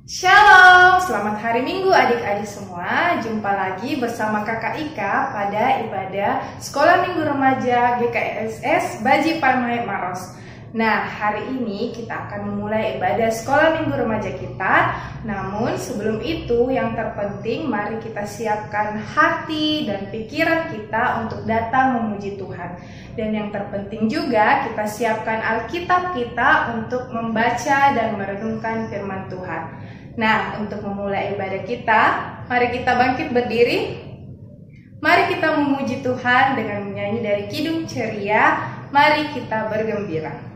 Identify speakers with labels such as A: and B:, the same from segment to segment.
A: Shalom, selamat hari Minggu adik-adik semua. Jumpa lagi bersama Kakak Ika pada ibadah Sekolah Minggu Remaja GKSS Baji Palmai Maros. Nah, hari ini kita akan memulai ibadah Sekolah Minggu Remaja kita. Namun sebelum itu yang terpenting mari kita siapkan hati dan pikiran kita untuk datang memuji Tuhan. Dan yang terpenting juga kita siapkan Alkitab kita untuk membaca dan merenungkan firman Tuhan. Nah, untuk memulai ibadah kita, mari kita bangkit berdiri. Mari kita memuji Tuhan dengan menyanyi dari Kidung Ceria. Mari kita bergembira.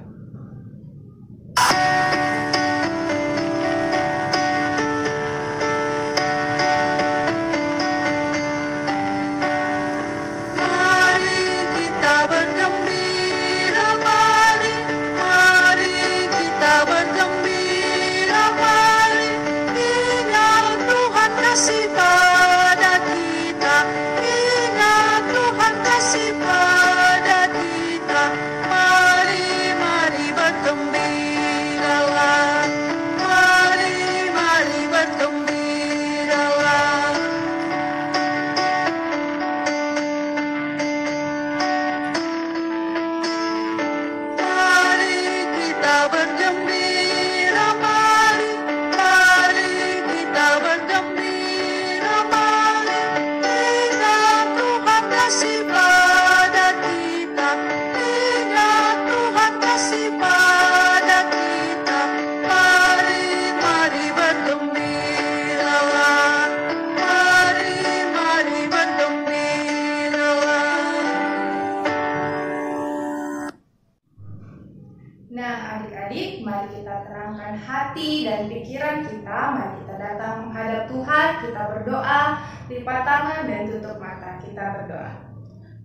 A: Nah, adik-adik, mari kita terangkan hati dan pikiran kita. Mari kita datang menghadap Tuhan, kita berdoa, lipat tangan dan tutup mata. Kita berdoa.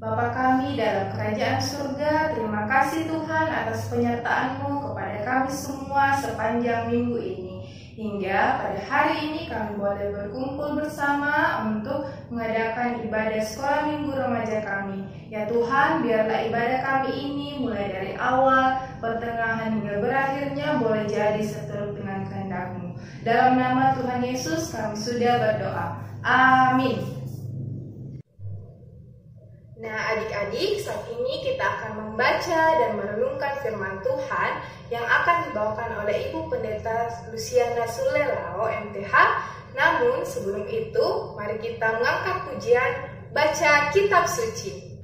A: Bapa kami dalam kerajaan surga, terima kasih Tuhan atas penyertaan-Mu kepada kami semua sepanjang minggu ini. Hingga pada hari ini kami boleh berkumpul bersama untuk mengadakan ibadah sekolah minggu remaja kami. Ya Tuhan, biarlah ibadah kami ini mulai dari awal, pertengahan hingga berakhirnya boleh jadi seturut dengan kehendak-Mu. Dalam nama Tuhan Yesus kami sudah berdoa. Amin. Nah adik-adik, saat ini kita akan membaca dan merenungkan firman Tuhan yang akan dibawakan oleh Ibu Pendeta Luciana Sulelao MTH. Namun sebelum itu, mari kita mengangkat pujian baca kitab suci.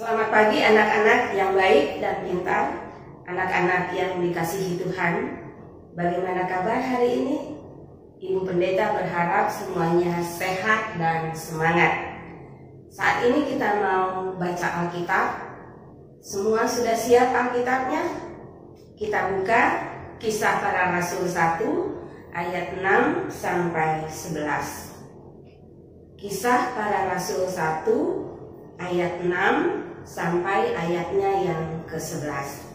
B: Selamat pagi anak-anak yang baik dan pintar, anak-anak yang dikasihi Tuhan. Bagaimana kabar hari ini? Ibu Pendeta berharap semuanya sehat dan semangat. Saat ini kita mau baca Alkitab. Semua sudah siap Alkitabnya? Kita buka Kisah Para Rasul 1 ayat 6 sampai 11. Kisah Para Rasul 1 ayat 6 sampai ayatnya yang ke-11.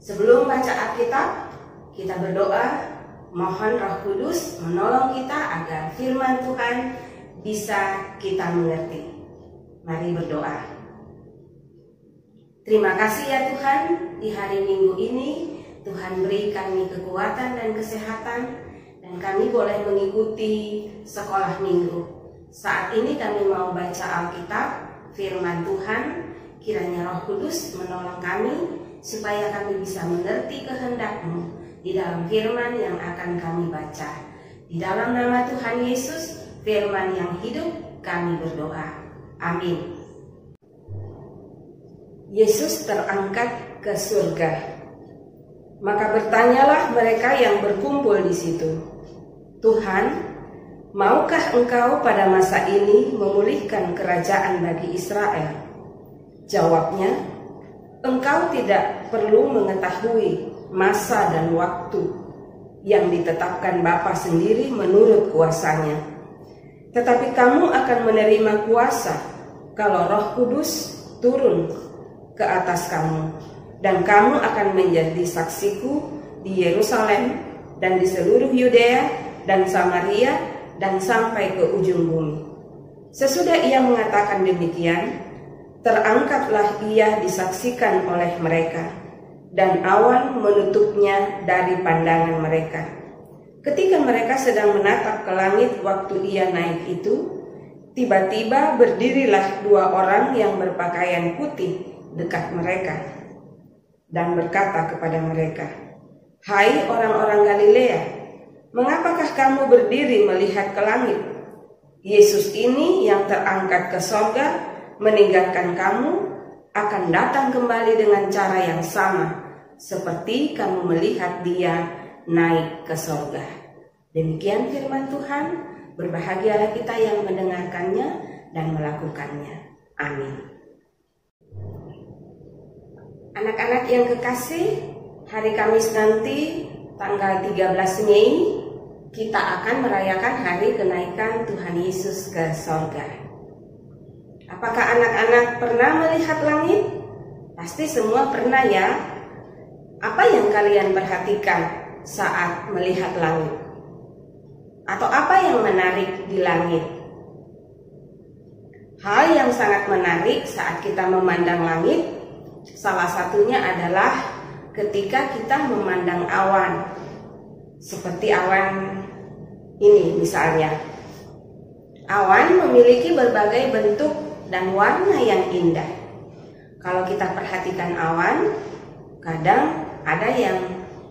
B: Sebelum baca Alkitab, kita berdoa, mohon Roh Kudus menolong kita agar firman Tuhan bisa kita mengerti. Mari berdoa. Terima kasih ya Tuhan, di hari Minggu ini Tuhan beri kami kekuatan dan kesehatan, dan kami boleh mengikuti sekolah minggu. Saat ini kami mau baca Alkitab, firman Tuhan. Kiranya Roh Kudus menolong kami supaya kami bisa mengerti kehendak-Mu di dalam firman yang akan kami baca. Di dalam nama Tuhan Yesus, firman yang hidup, kami berdoa. Amin. Yesus terangkat ke surga. Maka bertanyalah mereka yang berkumpul di situ, Tuhan, maukah Engkau pada masa ini memulihkan kerajaan bagi Israel? Jawabnya, Engkau tidak perlu mengetahui masa dan waktu yang ditetapkan Bapa sendiri menurut kuasanya. Tetapi kamu akan menerima kuasa kalau Roh Kudus turun ke atas kamu, dan kamu akan menjadi saksiku di Yerusalem dan di seluruh Yudea dan Samaria dan sampai ke ujung bumi. Sesudah ia mengatakan demikian, terangkatlah ia disaksikan oleh mereka, dan awan menutupnya dari pandangan mereka. Ketika mereka sedang menatap ke langit waktu ia naik itu, tiba-tiba berdirilah dua orang yang berpakaian putih dekat mereka, dan berkata kepada mereka, "Hai orang-orang Galilea, mengapakah kamu berdiri melihat ke langit? Yesus ini yang terangkat ke sorga meninggalkan kamu akan datang kembali dengan cara yang sama seperti kamu melihat dia naik ke sorga." Demikian firman Tuhan. Berbahagialah kita yang mendengarkannya dan melakukannya. Amin. Anak-anak yang kekasih, hari Kamis nanti tanggal 13 Mei kita akan merayakan hari kenaikan Tuhan Yesus ke sorga. Apakah anak-anak pernah melihat langit? Pasti semua pernah ya. Apa yang kalian perhatikan saat melihat langit? Atau apa yang menarik di langit? Hal yang sangat menarik saat kita memandang langit, salah satunya adalah ketika kita memandang awan. Seperti awan ini misalnya. Awan memiliki berbagai bentuk dan warna yang indah. Kalau kita perhatikan awan, kadang ada yang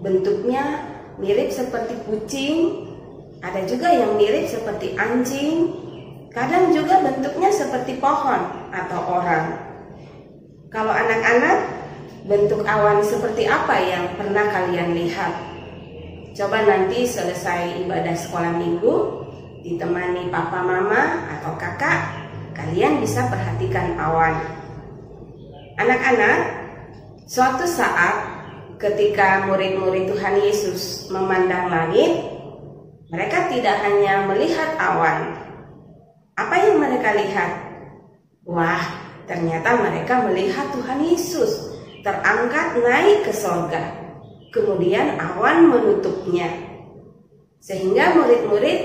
B: bentuknya mirip seperti kucing, ada juga yang mirip seperti anjing, kadang juga bentuknya seperti pohon atau orang. Kalau anak-anak, bentuk awan seperti apa yang pernah kalian lihat? Coba nanti selesai ibadah sekolah minggu, ditemani papa, mama, atau kakak, kalian bisa perhatikan awan. Anak-anak, suatu saat ketika murid-murid Tuhan Yesus memandang langit, mereka tidak hanya melihat awan. Apa yang mereka lihat? Wah, ternyata mereka melihat Tuhan Yesus terangkat naik ke sorga. Kemudian awan menutupnya. Sehingga murid-murid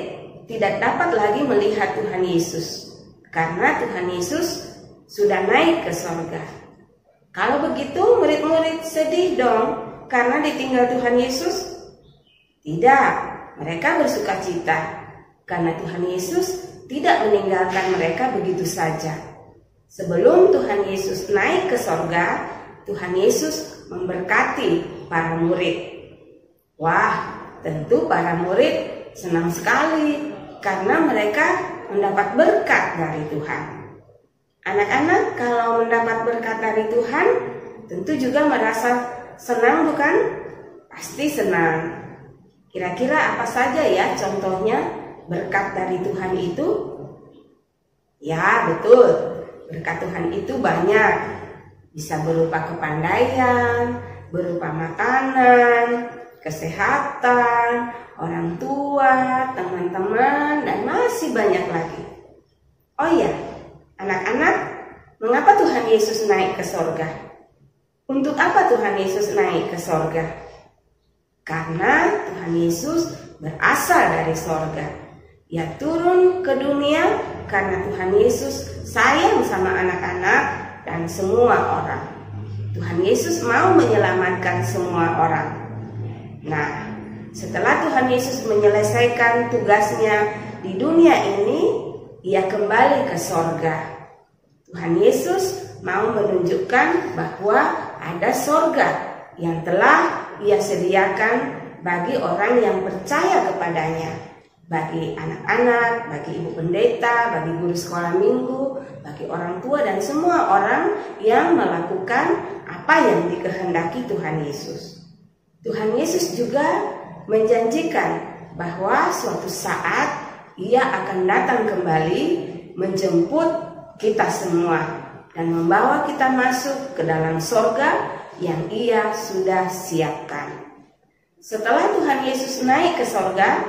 B: tidak dapat lagi melihat Tuhan Yesus, karena Tuhan Yesus sudah naik ke sorga. Kalau begitu murid-murid sedih dong karena ditinggal Tuhan Yesus? Tidak, mereka bersuka cita karena Tuhan Yesus tidak meninggalkan mereka begitu saja. Sebelum Tuhan Yesus naik ke sorga, Tuhan Yesus memberkati para murid. Wah, tentu para murid senang sekali karena mereka mendapat berkat dari Tuhan. Anak-anak kalau mendapat berkat dari Tuhan, tentu juga merasa senang bukan? Pasti senang. Kira-kira apa saja ya contohnya berkat dari Tuhan itu? Ya betul, berkat Tuhan itu banyak. Bisa berupa kepandaian, berupa makanan, kesehatan, orang tua, teman-teman, dan masih banyak lagi. Oh ya, anak-anak, Tuhan Yesus naik ke sorga? Untuk apa Tuhan Yesus naik ke sorga? Karena Tuhan Yesus berasal dari sorga. Ia turun ke dunia karena Tuhan Yesus sayang sama anak-anak dan semua orang. Tuhan Yesus mau menyelamatkan semua orang. Nah, setelah Tuhan Yesus menyelesaikan tugasnya di dunia ini, ia kembali ke sorga. Tuhan Yesus mau menunjukkan bahwa ada sorga yang telah ia sediakan bagi orang yang percaya kepadanya, bagi anak-anak, bagi ibu pendeta, bagi guru sekolah minggu, bagi orang tua dan semua orang yang melakukan apa yang dikehendaki Tuhan Yesus. Tuhan Yesus juga menjanjikan bahwa suatu saat ia akan datang kembali menjemput kita semua dan membawa kita masuk ke dalam sorga yang ia sudah siapkan. Setelah Tuhan Yesus naik ke sorga,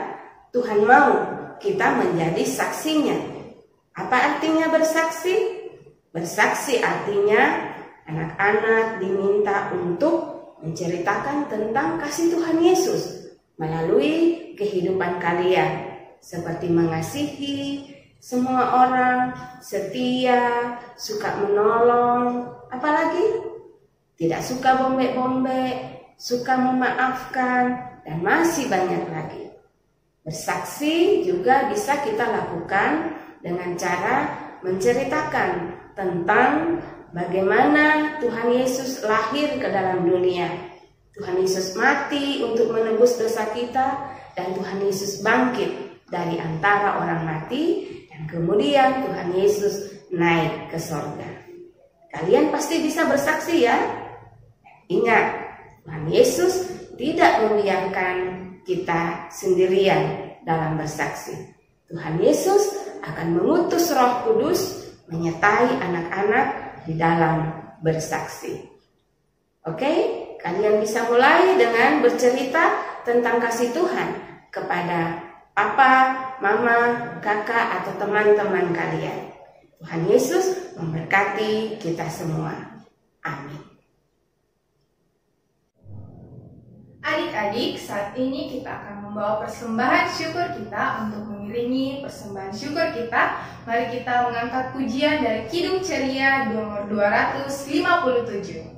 B: Tuhan mau kita menjadi saksinya. Apa artinya bersaksi? Bersaksi artinya anak-anak diminta untuk menceritakan tentang kasih Tuhan Yesus melalui kehidupan kalian, seperti mengasihi semua orang, setia, suka menolong, apalagi tidak suka bombek-bombek, suka memaafkan, dan masih banyak lagi. Bersaksi juga bisa kita lakukan dengan cara menceritakan tentang bagaimana Tuhan Yesus lahir ke dalam dunia. Tuhan Yesus mati untuk menebus dosa kita, dan Tuhan Yesus bangkit dari antara orang mati, dan kemudian Tuhan Yesus naik ke sorga. Kalian pasti bisa bersaksi ya. Ingat, Tuhan Yesus tidak membiarkan kita sendirian dalam bersaksi. Tuhan Yesus akan mengutus Roh Kudus menyertai anak-anak di dalam bersaksi. Oke, kalian bisa mulai dengan bercerita tentang kasih Tuhan kepada papa, mama, kakak, atau teman-teman kalian. Tuhan Yesus memberkati kita semua. Amin.
A: Adik-adik, saat ini kita akan membawa persembahan syukur kita. Untuk mengiringi persembahan syukur kita, mari kita mengangkat pujian dari Kidung Ceria nomor 257.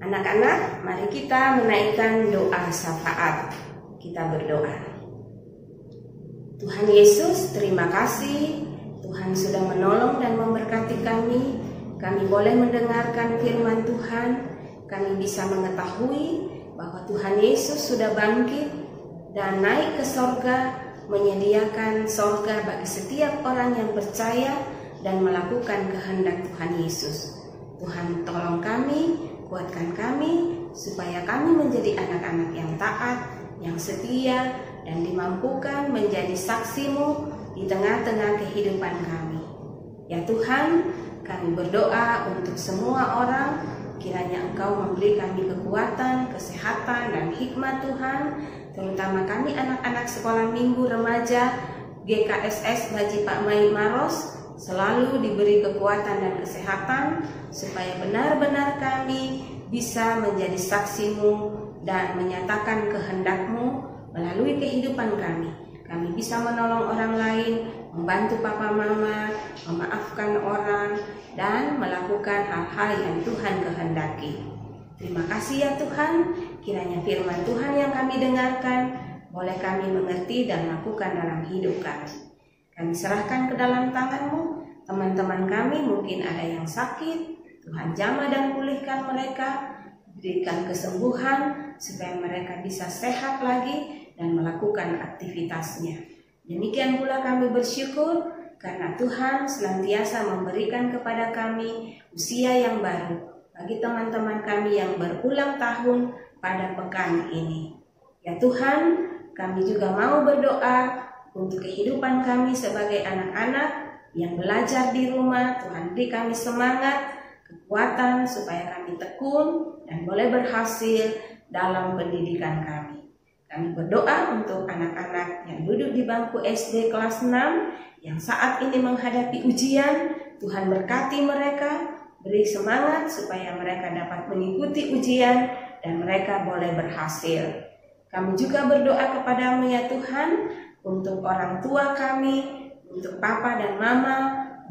B: Anak-anak, mari kita menaikkan doa syafaat. Kita berdoa. Tuhan Yesus, terima kasih Tuhan sudah menolong dan memberkati kami. Kami boleh mendengarkan firman Tuhan. Kami bisa mengetahui bahwa Tuhan Yesus sudah bangkit dan naik ke sorga, menyediakan sorga bagi setiap orang yang percaya dan melakukan kehendak Tuhan Yesus. Tuhan, tolong kami, kuatkan kami, supaya kami menjadi anak-anak yang taat, yang setia dan dimampukan menjadi saksi-Mu di tengah-tengah kehidupan kami. Ya Tuhan, kami berdoa untuk semua orang, kiranya Engkau memberi kami kekuatan, kesehatan, dan hikmat Tuhan, terutama kami anak-anak sekolah minggu remaja GKSS Baji Pak Mai Maros, selalu diberi kekuatan dan kesehatan, supaya benar-benar kami bisa menjadi saksi-Mu dan menyatakan kehendak-Mu melalui kehidupan kami. Kami bisa menolong orang lain, membantu papa mama, memaafkan orang, dan melakukan hal-hal yang Tuhan kehendaki. Terima kasih ya Tuhan, kiranya firman Tuhan yang kami dengarkan boleh kami mengerti dan lakukan dalam hidup kami. Kami serahkan ke dalam tangan-Mu. Teman-teman kami mungkin ada yang sakit, Tuhan jamah dan pulihkan mereka, berikan kesembuhan supaya mereka bisa sehat lagi dan melakukan aktivitasnya. Demikian pula kami bersyukur karena Tuhan senantiasa memberikan kepada kami usia yang baru bagi teman-teman kami yang berulang tahun pada pekan ini. Ya Tuhan, kami juga mau berdoa untuk kehidupan kami sebagai anak-anak yang belajar di rumah. Tuhan beri kami semangat, kekuatan supaya kami tekun dan boleh berhasil dalam pendidikan kami. Kami berdoa untuk anak-anak yang duduk di bangku SD kelas 6 yang saat ini menghadapi ujian. Tuhan berkati mereka, beri semangat supaya mereka dapat mengikuti ujian dan mereka boleh berhasil. Kami juga berdoa kepada-Mu ya Tuhan, untuk orang tua kami, untuk papa dan mama,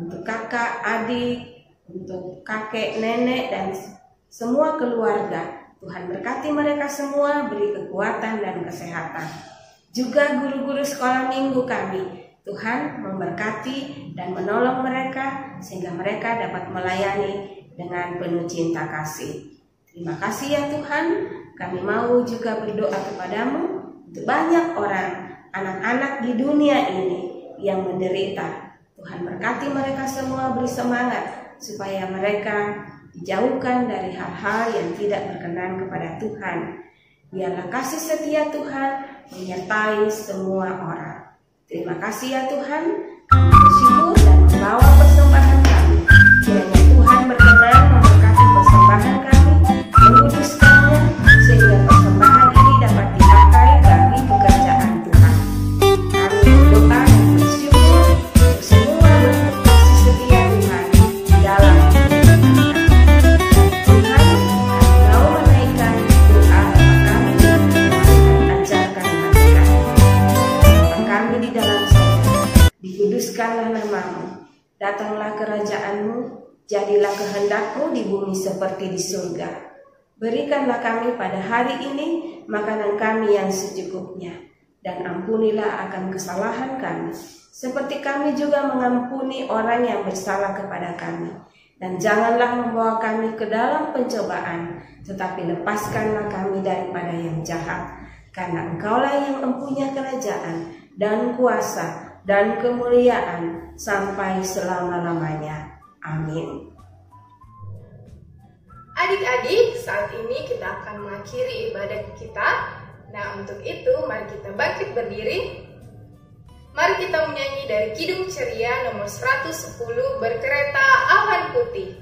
B: untuk kakak, adik, untuk kakek, nenek, dan semua keluarga. Tuhan berkati mereka semua, beri kekuatan dan kesehatan. Juga guru-guru sekolah minggu kami, Tuhan memberkati dan menolong mereka sehingga mereka dapat melayani dengan penuh cinta kasih. Terima kasih ya Tuhan, kami mau juga berdoa kepada-Mu untuk banyak orang, anak-anak di dunia ini yang menderita. Tuhan berkati mereka semua, beri semangat supaya mereka dijauhkan dari hal-hal yang tidak berkenan kepada Tuhan. Biarlah kasih setia Tuhan menyertai semua orang. Terima kasih ya Tuhan, kami bersyukur dan membawa persembahan kami. Kiranya Tuhan berkenan memberkati persembahan kami, menguduskannya, sehingga persembahan ini dapat dipakai bagi pekerjaan Tuhan. Kami berdoa dan bersyukur untuk semua bentuk kasih setia Tuhan di dalam dikuduskanlah nama-Mu, datanglah kerajaan-Mu, jadilah kehendak-Mu di bumi seperti di surga. Berikanlah kami pada hari ini makanan kami yang secukupnya, dan ampunilah akan kesalahan kami, seperti kami juga mengampuni orang yang bersalah kepada kami. Dan janganlah membawa kami ke dalam pencobaan, tetapi lepaskanlah kami daripada yang jahat. Karena Engkaulah yang mempunyai kerajaan dan kuasa dan kemuliaan sampai selama-lamanya. Amin.
A: Adik-adik, saat ini kita akan mengakhiri ibadah kita. Nah, untuk itu mari kita bangkit berdiri. Mari kita menyanyi dari Kidung Ceria nomor 110, Berkereta Awan Putih.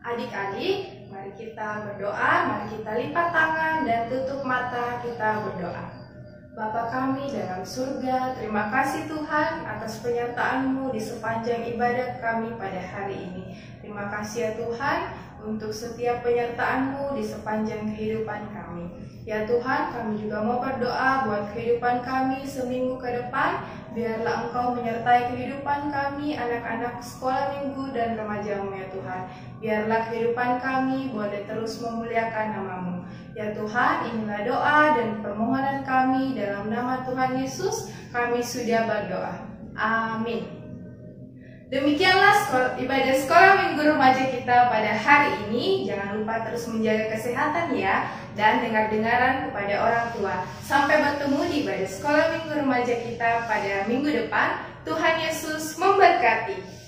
A: Adik-adik, mari kita berdoa, mari kita lipat tangan dan tutup mata, kita berdoa. Bapa kami dalam surga, terima kasih Tuhan atas penyertaan-Mu di sepanjang ibadat kami pada hari ini. Terima kasih ya Tuhan untuk setiap penyertaan-Mu di sepanjang kehidupan kami. Ya Tuhan, kami juga mau berdoa buat kehidupan kami seminggu ke depan. Biarlah Engkau menyertai kehidupan kami, anak-anak sekolah minggu dan remaja-Mu ya Tuhan. Biarlah kehidupan kami boleh terus memuliakan nama-Mu. Ya Tuhan, inilah doa dan permohonan kami dalam nama Tuhan Yesus. Kami sudah berdoa. Amin. Demikianlah ibadah sekolah minggu remaja kita pada hari ini. Jangan lupa terus menjaga kesehatan ya, dan dengar-dengaran kepada orang tua. Sampai bertemu di ibadah sekolah minggu remaja kita pada minggu depan. Tuhan Yesus memberkati.